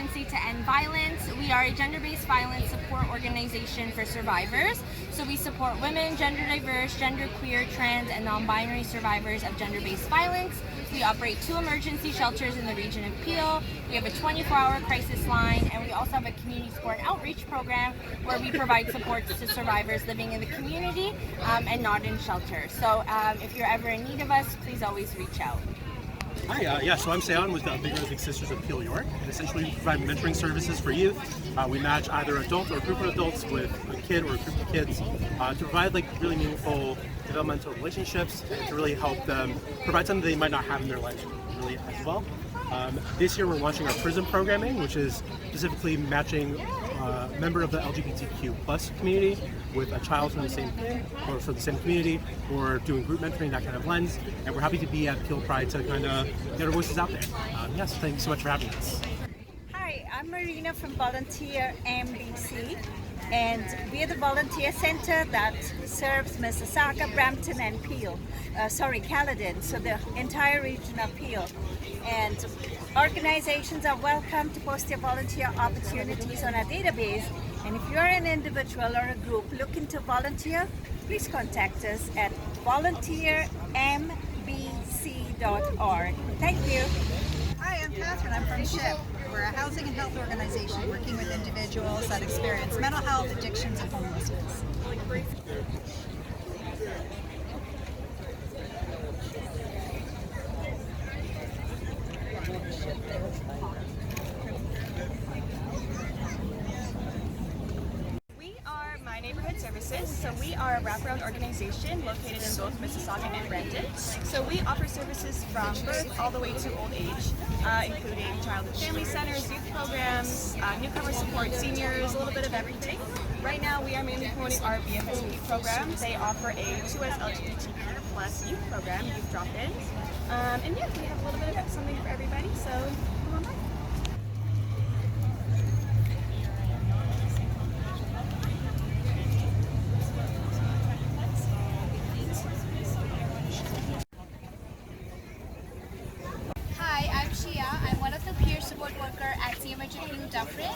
emergency to end violence. We are a gender-based violence support organization for survivors. So we support women, gender diverse, gender queer, trans, and non-binary survivors of gender-based violence. We operate 2 emergency shelters in the region of Peel. We have a 24-hour crisis line, and we also have a community support outreach program where we provide supports to survivors living in the community and not in shelters. So if you're ever in need of us, please always reach out. Hi, so I'm Seva with the Big Sisters of Peel York, and essentially we provide mentoring services for youth. We match either adults or a group of adults with a kid or a group of kids to provide really meaningful developmental relationships and to really help them provide something they might not have in their life really as well. This year we're launching our PRISM programming, which is specifically matching a member of the LGBTQ plus community with a child from the same thing or from the same community, or doing group mentoring, that kind of lens. And we're happy to be at Peel Pride to kind of get our voices out there. So thank you so much for having us. Hi, I'm Marina from Volunteer MBC, and we are the volunteer center that serves Mississauga-Brampton and Caledon, so the entire region of Peel. And organizations are welcome to post their volunteer opportunities on our database. And if you're an individual or a group looking to volunteer, please contact us at volunteermbc.org. Thank you. Hi, I'm Catherine. I'm from SHIP. We're a housing and health organization working with individuals that experience mental health, addictions, and homelessness. Neighborhood services. So we are a wraparound organization located in both Mississauga and Brampton. So we offer services from birth all the way to old age, including child and family centers, youth programs, newcomer support, seniors, a little bit of everything. Right now we are mainly promoting our BFSP program. They offer a 2S LGBTQ plus youth program, youth drop-ins. And yeah, we have a little bit of something for everybody, so come on by. I'm one of the peer support worker at CMHA in Dufferin.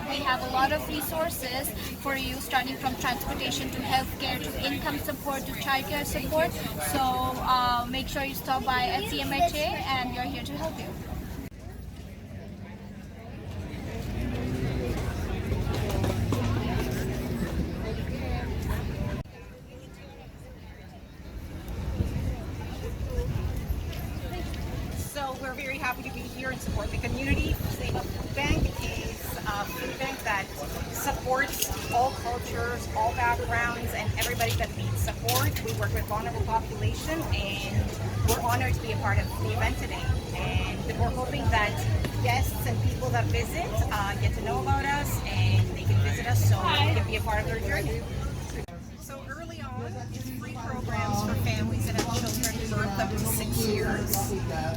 We have a lot of resources for you, starting from transportation to healthcare to income support to childcare support. So make sure you stop by at CMHA, and we're here to help you. We're very happy to be here and support the community. Seva Food Bank is a food bank that supports all cultures, all backgrounds, and everybody that needs support. We work with vulnerable population, and we're honored to be a part of the event today. And we're hoping that guests and people that visit get to know about us, and they can visit us so we can be a part of their journey. So early on, it's free programs for families that have children birth up to 6 years,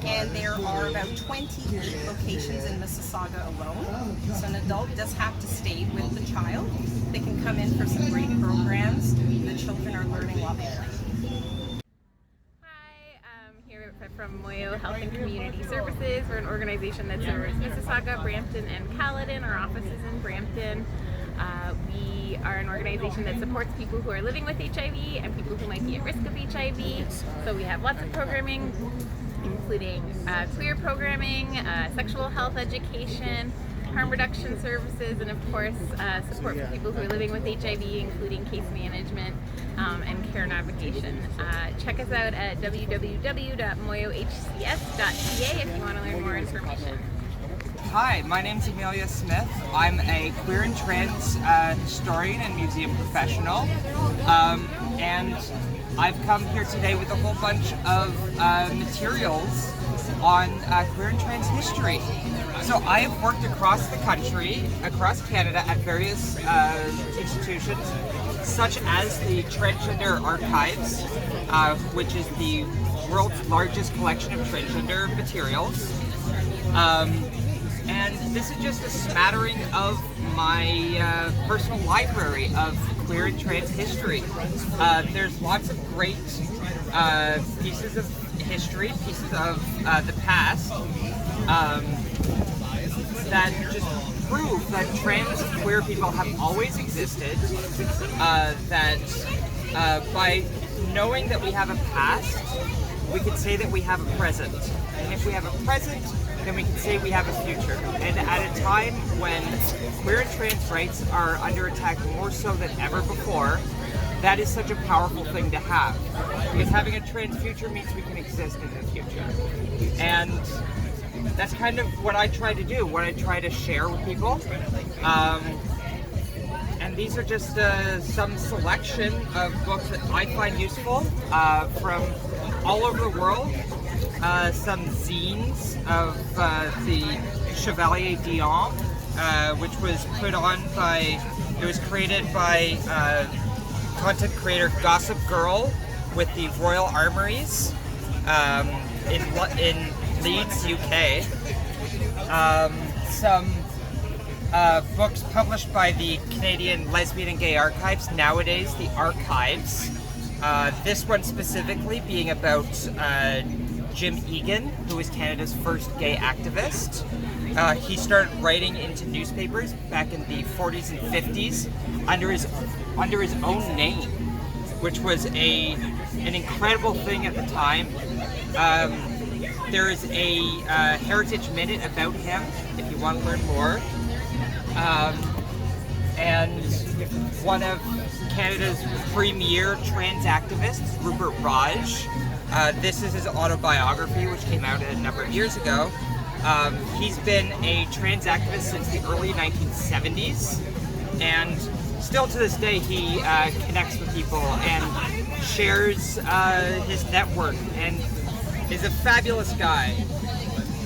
and there are about 28 locations in Mississauga alone. So an adult does have to stay with the child. They can come in for some great programs. The children are learning while they play. Hi, I'm here from Moyo Health and Community Services. We're an organization that serves Mississauga, Brampton, and Caledon. Our office is in Brampton. We are an organization that supports people who are living with HIV and people who might be at risk of HIV. So we have lots of programming, including queer programming, sexual health education, harm reduction services, and of course support for people who are living with HIV, including case management and care navigation. Check us out at www.moyohcs.ca if you want to learn more information. Hi, my name's Amelia Smith. I'm a queer and trans historian and museum professional, and I've come here today with a whole bunch of materials on queer and trans history. So I have worked across the country, across Canada, at various institutions, such as the Transgender Archives, which is the world's largest collection of transgender materials. And this is just a smattering of my personal library of queer and trans history. There's lots of great pieces of history, pieces of the past. that just prove that trans queer people have always existed, that by knowing that we have a past, we can say that we have a present. And if we have a present, then we can say we have a future. And at a time when queer and trans rights are under attack more so than ever before, that is such a powerful thing to have. Because having a trans future means we can exist in the future. And that's kind of what I try to do, what I try to share with people. And these are just some selection of books that I find useful from all over the world. Some zines of the Chevalier Dion, which was put on by, it was created by content creator Gossip Girl with the Royal Armouries in Leeds, UK. Some books published by the Canadian Lesbian and Gay Archives, nowadays the Archives. This one specifically being about Jim Egan, who was Canada's first gay activist. He started writing into newspapers back in the 40s and 50s under his own name, which was an incredible thing at the time. There is a Heritage Minute about him if you want to learn more. And one of Canada's premier trans activists, Rupert Raj. This is his autobiography, which came out a number of years ago. He's been a trans activist since the early 1970s, and still to this day he connects with people and shares his network, and is a fabulous guy.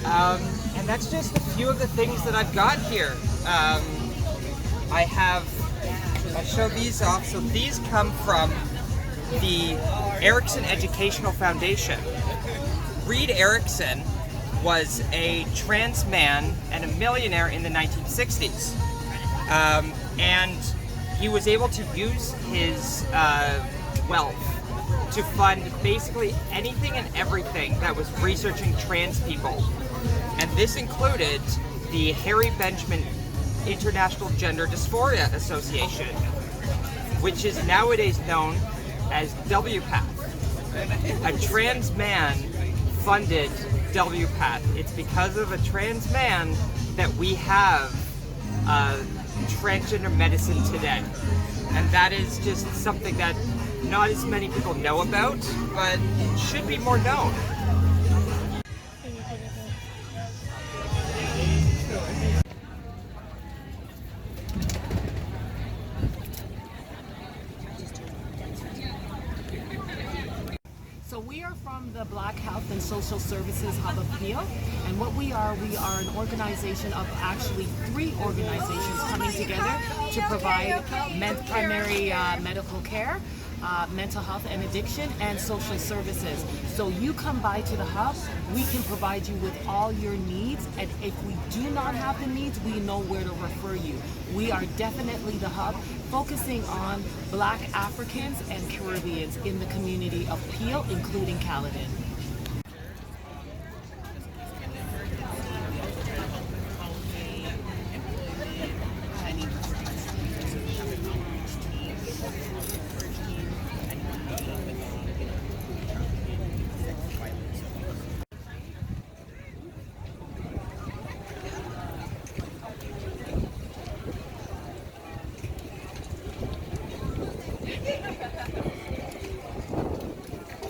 And that's just a few of the things that I've got here. I'll show these off. So these come from the Erickson Educational Foundation. Reed Erickson was a trans man and a millionaire in the 1960s. And he was able to use his wealth to fund basically anything and everything that was researching trans people. And this included the Harry Benjamin International Gender Dysphoria Association, which is nowadays known as WPATH. A trans man funded WPATH. It's because of a trans man that we have transgender medicine today. And that is just something that not as many people know about, but should be more known. So we are from the Black Health and Social Services Hub of Peel, and what we are an organization of actually 3 organizations coming together to provide primary medical care, mental health and addiction, and social services. So you come by to the hub, we can provide you with all your needs, and if we do not have the needs, we know where to refer you. We are definitely the hub, focusing on Black Africans and Caribbeans in the community of Peel, including Caledon.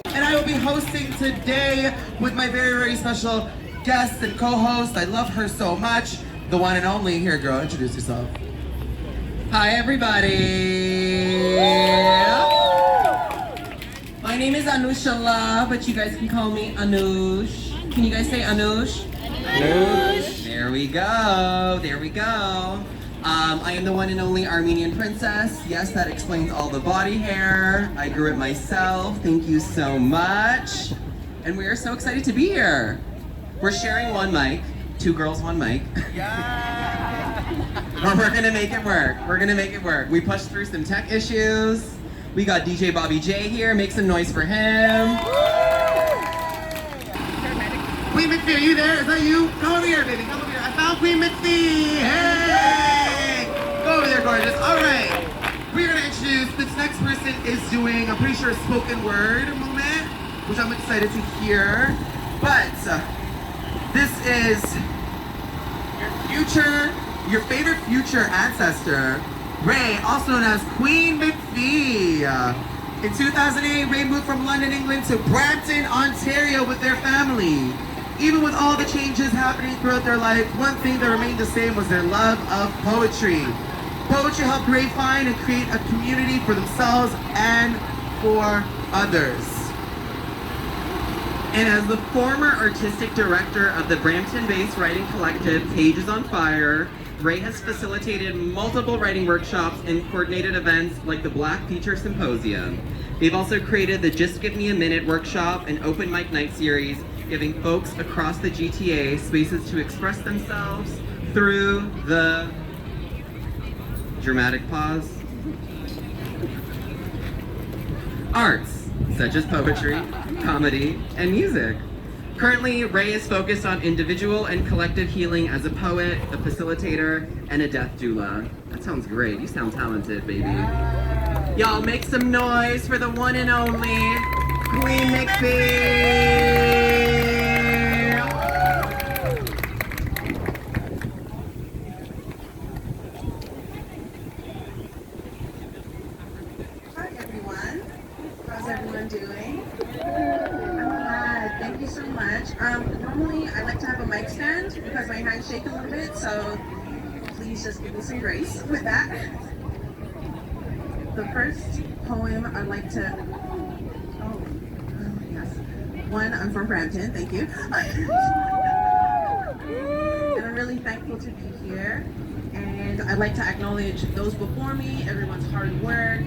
And I will be hosting today with my very, very special guest and co-host. I love her so much. The one and only. Here, girl, introduce yourself. Hi, everybody. My name is Anushala, but you guys can call me Anush. Can you guys say Anush? Anush. There we go. There we go. I am the one and only Armenian princess. Yes, that explains all the body hair. I grew it myself. Thank you so much. And we are so excited to be here. We're sharing one mic. 2 girls, 1 mic. Yeah. We're gonna make it work. We're gonna make it work. We pushed through some tech issues. We got DJ Bobby J here. Make some noise for him. Queen McPhee, are you there? Is that you? Come over here, baby. Come over here. I found Queen McPhee. Hey! Go over there, gorgeous. All right. We're going to introduce, this next person is doing, I'm pretty sure, a spoken word moment, which I'm excited to hear. But this is your favorite future ancestor, Ray, also known as Queen McPhee. In 2008, Ray moved from London, England to Brampton, Ontario with their family. Even with all the changes happening throughout their life, one thing that remained the same was their love of poetry. Poetry helped Ray find and create a community for themselves and for others. And as the former artistic director of the Brampton-based writing collective Pages on Fire, Ray has facilitated multiple writing workshops and coordinated events like the Black Feature Symposium. They've also created the Just Give Me a Minute workshop and open mic night series, giving folks across the GTA spaces to express themselves through the dramatic pause. Arts, such as poetry, comedy, and music. Currently, Ray is focused on individual and collective healing as a poet, a facilitator, and a death doula. That sounds great. You sound talented, baby. Y'all make some noise for the one and only Queen McPhee. Hi everyone. How's everyone doing? I'm glad. Thank you so much. Normally I like to have a mic stand because my hands shake a little bit, so please just give me some grace with that. The first poem I'd like to, yes. One, I'm from Brampton, thank you. And I'm really thankful to be here. And I'd like to acknowledge those before me, everyone's hard work,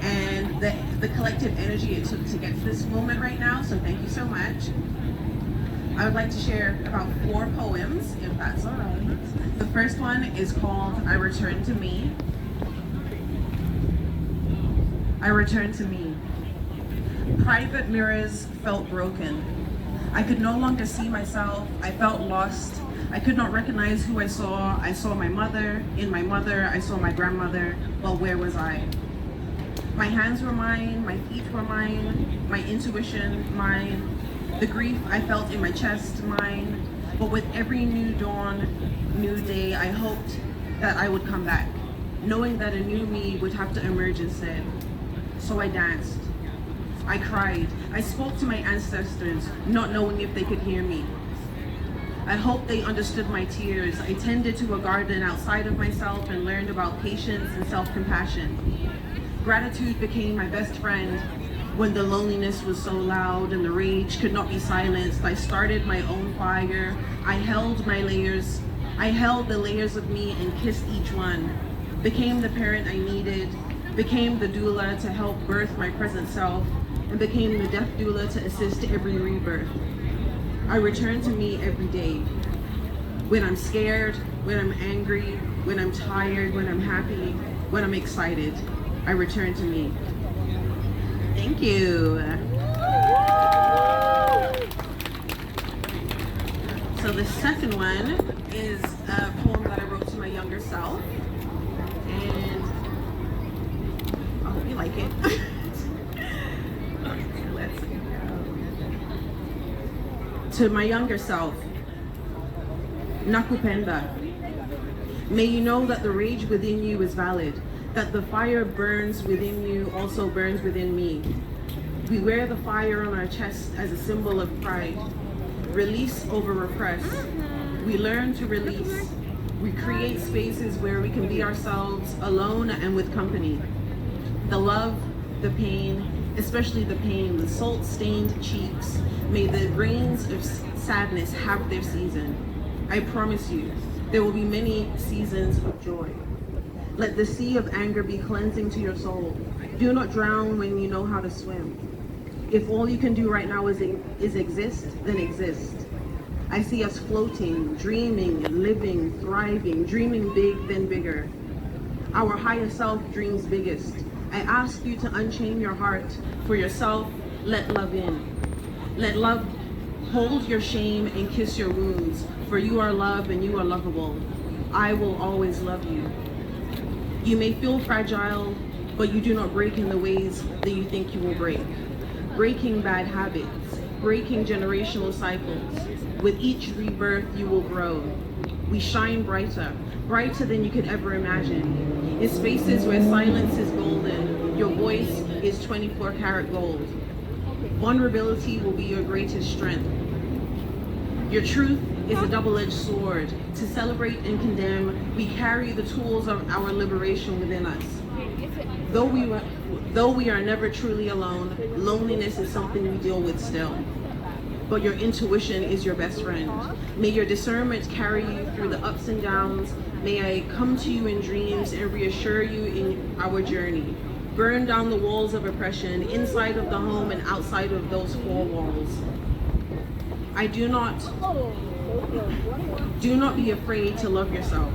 and the collective energy it took to get to this moment right now, so thank you so much. I would like to share about 4 poems, if that's all right. The first one is called I Return to Me. I return to me. Private mirrors felt broken. I could no longer see myself. I felt lost. I could not recognize who I saw. I saw my mother. In my mother, I saw my grandmother. Well, where was I? My hands were mine. My feet were mine. My intuition, mine. The grief I felt in my chest, mine. But with every new dawn, new day, I hoped that I would come back, knowing that a new me would have to emerge instead. So I danced. I cried. I spoke to my ancestors, not knowing if they could hear me. I hoped they understood my tears. I tended to a garden outside of myself and learned about patience and self-compassion. Gratitude became my best friend. When the loneliness was so loud and the rage could not be silenced, I started my own fire. I held my layers. I held the layers of me and kissed each one. Became the parent I needed. Became the doula to help birth my present self, and became the death doula to assist every rebirth. I return to me every day. When I'm scared, when I'm angry, when I'm tired, when I'm happy, when I'm excited, I return to me. Thank you. So the second one is a poem that I wrote to my younger self, and I hope you like it. Okay, let's go. To my younger self, Nakupenda. May you know that the rage within you is valid, that the fire burns within you also burns within me. We wear the fire on our chest as a symbol of pride. Release over repress. We learn to release. We create spaces where we can be ourselves, alone and with company. The love, the pain, especially the pain, the salt-stained cheeks, may the rains of sadness have their season. I promise you, there will be many seasons of joy. Let the sea of anger be cleansing to your soul. Do not drown when you know how to swim. If all you can do right now is exist, then exist. I see us floating, dreaming, living, thriving, dreaming big, then bigger. Our higher self dreams biggest. I ask you to unchain your heart. For yourself, let love in. Let love Hold your shame and kiss your wounds, for you are loved and you are lovable. I will always love you. You may feel fragile, but you do not break in the ways that you think you will break. Breaking bad habits, breaking generational cycles. With each rebirth, you will grow. We shine brighter, brighter than you could ever imagine. In spaces where silence is golden, your voice is 24-karat gold. Vulnerability will be your greatest strength. Your truth is a double-edged sword. To celebrate and condemn, we carry the tools of our liberation within us. Though we are never truly alone, loneliness is something we deal with still. But your intuition is your best friend. May your discernment carry you through the ups and downs. May I come to you in dreams and reassure you in our journey. Burn down the walls of oppression, inside of the home and outside of those four walls. Do not be afraid to love yourself.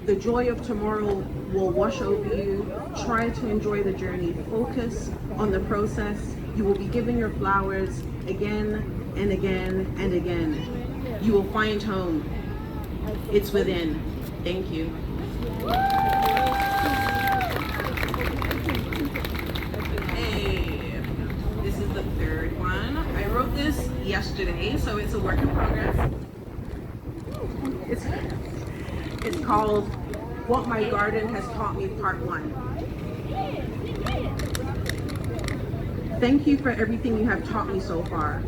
The joy of tomorrow will wash over you. Try to enjoy the journey. Focus on the process. You will be given your flowers again and again and again. You will find home. It's within. Thank you. Hey, this is the third one. I wrote this yesterday, so it's a work in progress. It's called What My Garden Has Taught Me, Part 1. Thank you for everything you have taught me so far.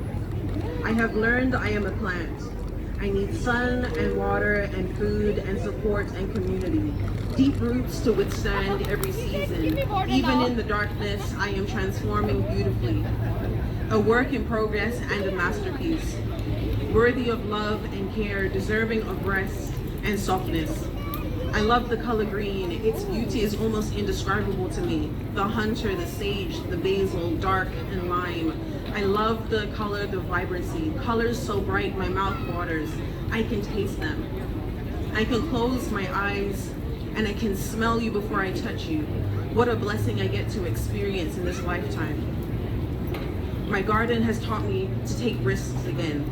I have learned I am a plant. I need sun and water and food and support and community. Deep roots to withstand every season. Even in the darkness, I am transforming beautifully. A work in progress and a masterpiece. Worthy of love and care, deserving of rest and softness. I love the color green. Its beauty is almost indescribable to me. The hunter, the sage, the basil, dark and lime. I love the color, the vibrancy. Colors so bright, my mouth waters. I can taste them. I can close my eyes and I can smell you before I touch you. What a blessing I get to experience in this lifetime. My garden has taught me to take risks again.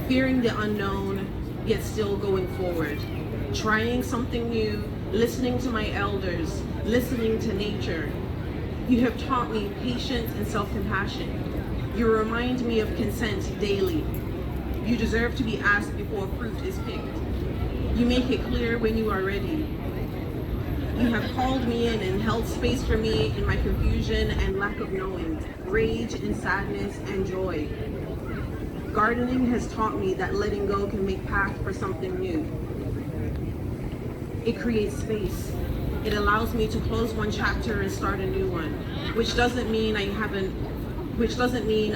Fearing the unknown, yet still going forward. Trying something new, listening to my elders, listening to nature. You have taught me patience and self-compassion. You remind me of consent daily. You deserve to be asked before fruit is picked. You make it clear when you are ready. You have called me in and held space for me in my confusion and lack of knowing, rage and sadness and joy. Gardening has taught me that letting go can make path for something new. It creates space. It allows me to close one chapter and start a new one, which doesn't mean I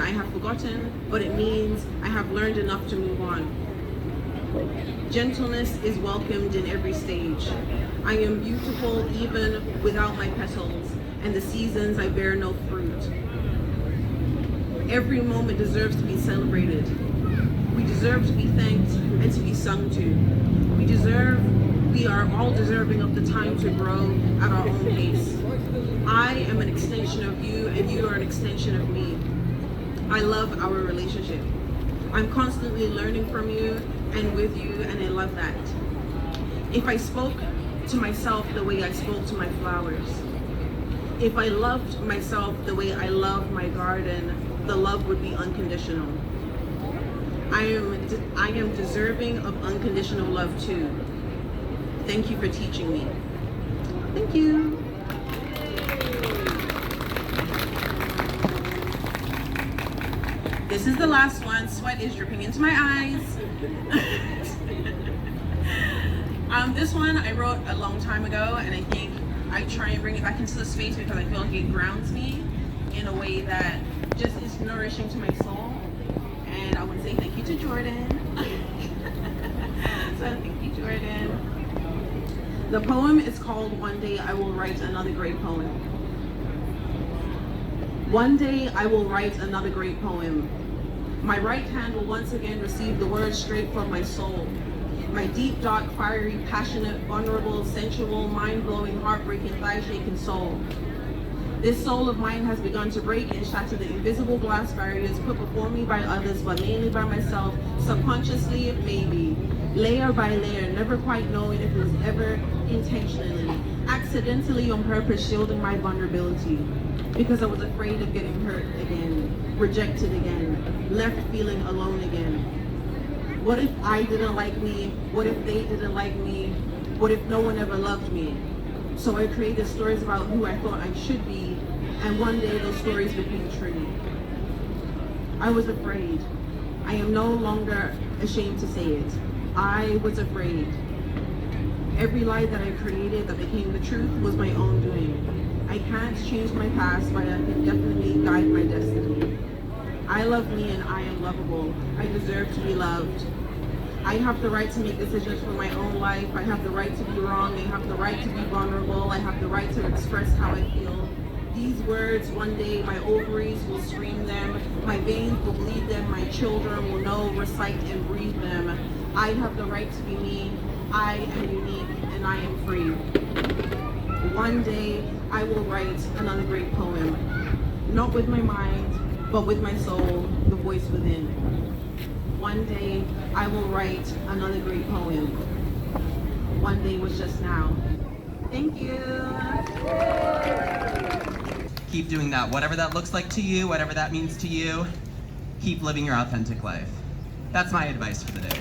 have forgotten, but it means I have learned enough to move on. Gentleness is welcomed in every stage. I am beautiful even without my petals, and the seasons I bear no fruit. Every moment deserves to be celebrated. We deserve to be thanked and to be sung to. We are all deserving of the time to grow at our own pace. I am an extension of you and you are an extension of me. I love our relationship. I'm constantly learning from you and with you, and I love that. If I spoke to myself the way I spoke to my flowers, if I loved myself the way I love my garden, the love would be unconditional. I am deserving of unconditional love too. Thank you for teaching me. Thank you. This is the last one. Sweat is dripping into my eyes. This one I wrote a long time ago, and I think I try and bring it back into the space because I feel like it grounds me in a way that just is nourishing to my soul. And I want to say thank you to Jordan. So thank you, Jordan. The poem is called One Day I Will Write Another Great Poem. One day I will write another great poem. My right hand will once again receive the words straight from my soul. My deep, dark, fiery, passionate, vulnerable, sensual, mind-blowing, heartbreaking, thigh-shaking soul. This soul of mine has begun to break and shatter the invisible glass barriers put before me by others, but mainly by myself, subconsciously, maybe. Layer by layer, never quite knowing if it was ever intentionally, accidentally on purpose, shielding my vulnerability. Because I was afraid of getting hurt again, rejected again, left feeling alone again. What if I didn't like me? What if they didn't like me? What if no one ever loved me? So I created stories about who I thought I should be, and one day those stories became true. I was afraid. I am no longer ashamed to say it. I was afraid. Every lie that I created that became the truth was my own doing. I can't change my past, but I can definitely guide my destiny. I love me and I am lovable. I deserve to be loved. I have the right to make decisions for my own life. I have the right to be wrong. I have the right to be vulnerable. I have the right to express how I feel. These words, one day my ovaries will scream them. My veins will bleed them. My children will know, recite, and breathe them. I have the right to be me. I am unique and I am free. One day I will write another great poem. Not with my mind, but with my soul, the voice within. One day I will write another great poem. One day was just now. Thank you. Keep doing that, whatever that looks like to you, whatever that means to you. Keep living your authentic life. That's my advice for the day.